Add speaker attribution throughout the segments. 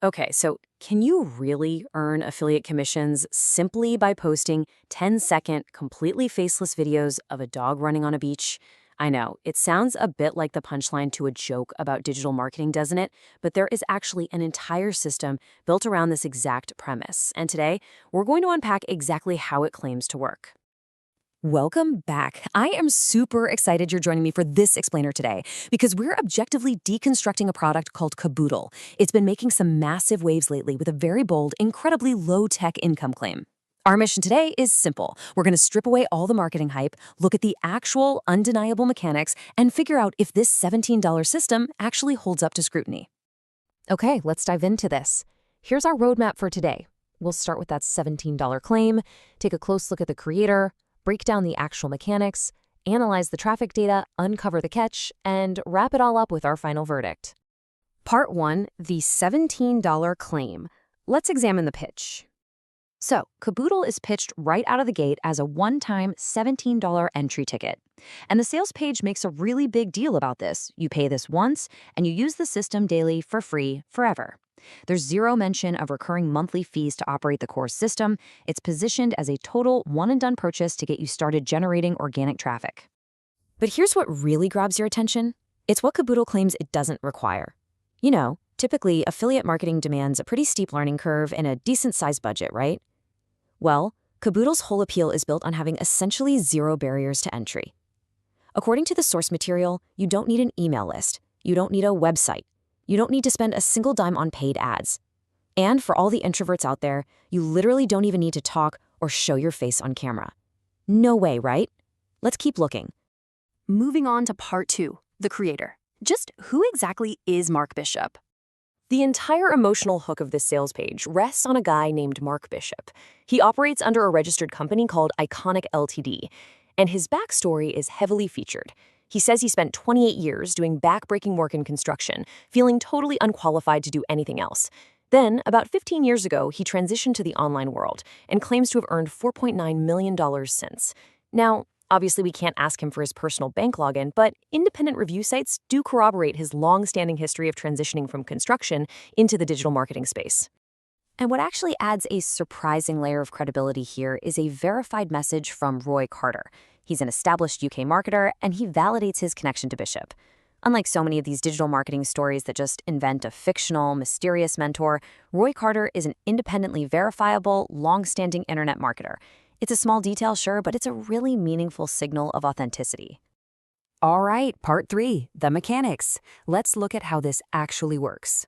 Speaker 1: Okay, so can you really earn affiliate commissions simply by posting 10-second, completely faceless videos of a dog running on a beach? I know, it sounds a bit like the punchline to a joke about digital marketing, doesn't it? But there is actually an entire system built around this exact premise. And today, we're going to unpack exactly how it claims to work. Welcome back. I am super excited you're joining me for this explainer today because we're objectively deconstructing a product called Caboodle. It's been making some massive waves lately with a very bold, incredibly low-tech income claim. Our mission today is simple. We're going to strip away all the marketing hype, look at the actual, undeniable mechanics, and figure out if this $17 system actually holds up to scrutiny. Okay, let's dive into this. Here's our roadmap for today. We'll start with that $17 claim, take a close look at the creator, break down the actual mechanics, analyze the traffic data, uncover the catch, and wrap it all up with our final verdict. Part 1, the $17 claim. Let's examine the pitch. So, Caboodle is pitched right out of the gate as a one-time $17 entry ticket. And the sales page makes a really big deal about this. You pay this once, and you use the system daily for free forever. There's zero mention of recurring monthly fees to operate the core system. It's positioned as a total one-and-done purchase to get you started generating organic traffic. But here's what really grabs your attention. It's what Caboodle claims it doesn't require. You know, typically affiliate marketing demands a pretty steep learning curve and a decent-sized budget, right? Well, Caboodle's whole appeal is built on having essentially zero barriers to entry. According to the source material, you don't need an email list. You don't need a website. You don't need to spend a single dime on paid ads. And for all the introverts out there, you literally don't even need to talk or show your face on camera. No way, right? Let's keep looking. Moving on to part 2, the creator. Just who exactly is Mark Bishop? The entire emotional hook of this sales page rests on a guy named Mark Bishop. He operates under a registered company called Iconic Ltd., and his backstory is heavily featured. He says he spent 28 years doing backbreaking work in construction, feeling totally unqualified to do anything else. Then, about 15 years ago, he transitioned to the online world and claims to have earned $4.9 million since. Now, obviously we can't ask him for his personal bank login, but independent review sites do corroborate his long-standing history of transitioning from construction into the digital marketing space. And what actually adds a surprising layer of credibility here is a verified message from Roy Carter. He's an established UK marketer, and he validates his connection to Bishop. Unlike so many of these digital marketing stories that just invent a fictional, mysterious mentor, Roy Carter is an independently verifiable, long-standing internet marketer. It's a small detail, sure, but it's a really meaningful signal of authenticity. All right, part 3, the mechanics. Let's look at how this actually works.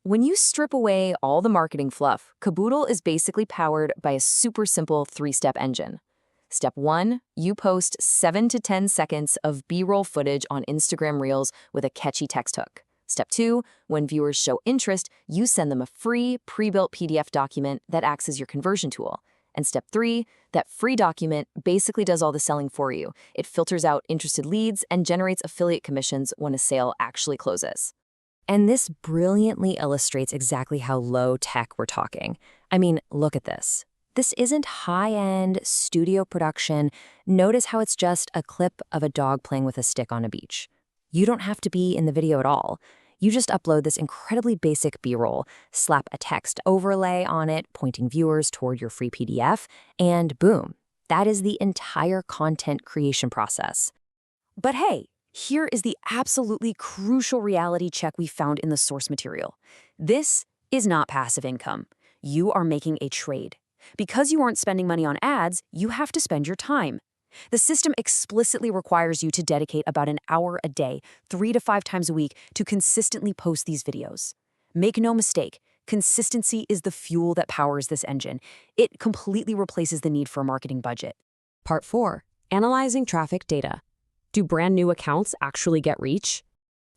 Speaker 1: When you strip away all the marketing fluff, Caboodle is basically powered by a super simple 3-step engine. Step 1, you post 7 to 10 seconds of B-roll footage on Instagram Reels with a catchy text hook. Step 2, when viewers show interest, you send them a free, pre-built PDF document that acts as your conversion tool. And step 3, that free document basically does all the selling for you. It filters out interested leads and generates affiliate commissions when a sale actually closes. And this brilliantly illustrates exactly how low tech we're talking. I mean, look at this. This isn't high-end studio production. Notice how it's just a clip of a dog playing with a stick on a beach. You don't have to be in the video at all. You just upload this incredibly basic B-roll, slap a text overlay on it, pointing viewers toward your free PDF, and boom, that is the entire content creation process. But hey, here is the absolutely crucial reality check we found in the source material. This is not passive income. You are making a trade. Because you aren't spending money on ads, you have to spend your time. The system explicitly requires you to dedicate about an hour a day, 3 to 5 times a week, to consistently post these videos. Make no mistake, consistency is the fuel that powers this engine. It completely replaces the need for a marketing budget. Part 4, analyzing traffic data. Do brand new accounts actually get reach?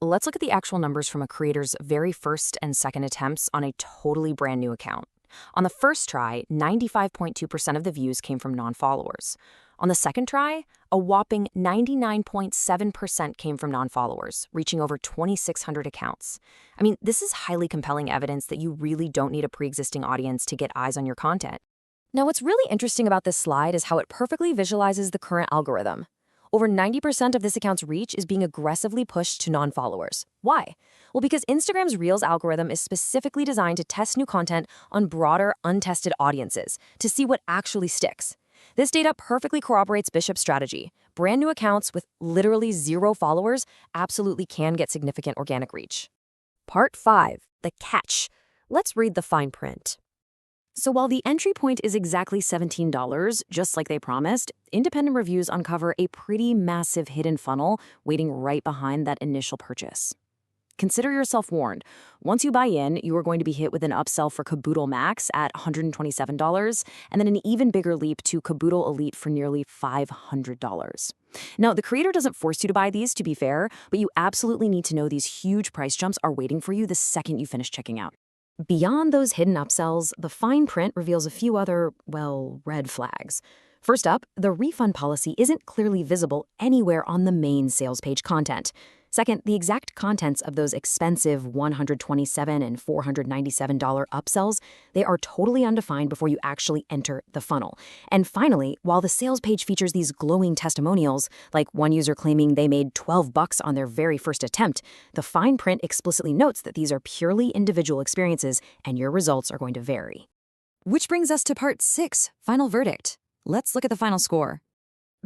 Speaker 1: Let's look at the actual numbers from a creator's very first and second attempts on a totally brand new account. On the first try, 95.2% of the views came from non-followers. On the second try, a whopping 99.7% came from non-followers, reaching over 2,600 accounts. I mean, this is highly compelling evidence that you really don't need a pre-existing audience to get eyes on your content. Now, what's really interesting about this slide is how it perfectly visualizes the current algorithm. Over 90% of this account's reach is being aggressively pushed to non-followers. Why? Well, because Instagram's Reels algorithm is specifically designed to test new content on broader, untested audiences to see what actually sticks. This data perfectly corroborates Bishop's strategy. Brand new accounts with literally 0 followers absolutely can get significant organic reach. Part 5. The catch. Let's read the fine print. So while the entry point is exactly $17, just like they promised, independent reviews uncover a pretty massive hidden funnel waiting right behind that initial purchase. Consider yourself warned. Once you buy in, you are going to be hit with an upsell for Caboodl Max at $127, and then an even bigger leap to Caboodl Elite for nearly $500. Now, the creator doesn't force you to buy these, to be fair, but you absolutely need to know these huge price jumps are waiting for you the second you finish checking out. Beyond those hidden upsells, the fine print reveals a few other, well, red flags. First up, the refund policy isn't clearly visible anywhere on the main sales page content. Second, the exact contents of those expensive $127 and $497 upsells, they are totally undefined before you actually enter the funnel. And finally, while the sales page features these glowing testimonials, like one user claiming they made $12 on their very first attempt, the fine print explicitly notes that these are purely individual experiences and your results are going to vary. Which brings us to part 6, final verdict. Let's look at the final score.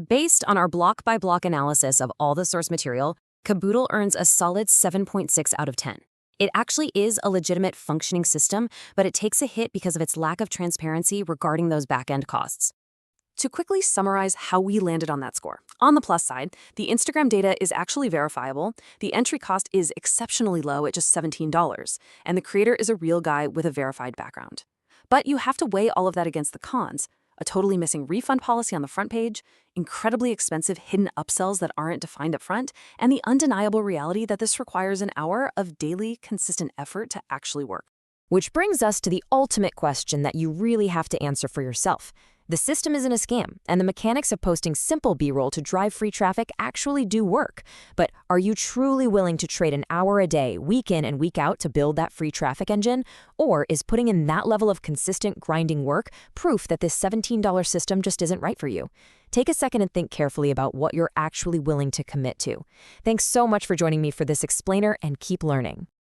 Speaker 1: Based on our block-by-block analysis of all the source material, Caboodl earns a solid 7.6 out of 10. It actually is a legitimate functioning system, but it takes a hit because of its lack of transparency regarding those back-end costs. To quickly summarize how we landed on that score. On the plus side, the Instagram data is actually verifiable, the entry cost is exceptionally low at just $17, and the creator is a real guy with a verified background. But you have to weigh all of that against the cons. A totally missing refund policy on the front page, incredibly expensive hidden upsells that aren't defined up front, and the undeniable reality that this requires an hour of daily, consistent effort to actually work. Which brings us to the ultimate question that you really have to answer for yourself. The system isn't a scam, and the mechanics of posting simple B-roll to drive free traffic actually do work. But are you truly willing to trade an hour a day, week in and week out to build that free traffic engine? Or is putting in that level of consistent grinding work proof that this $17 system just isn't right for you? Take a second and think carefully about what you're actually willing to commit to. Thanks so much for joining me for this explainer, and keep learning.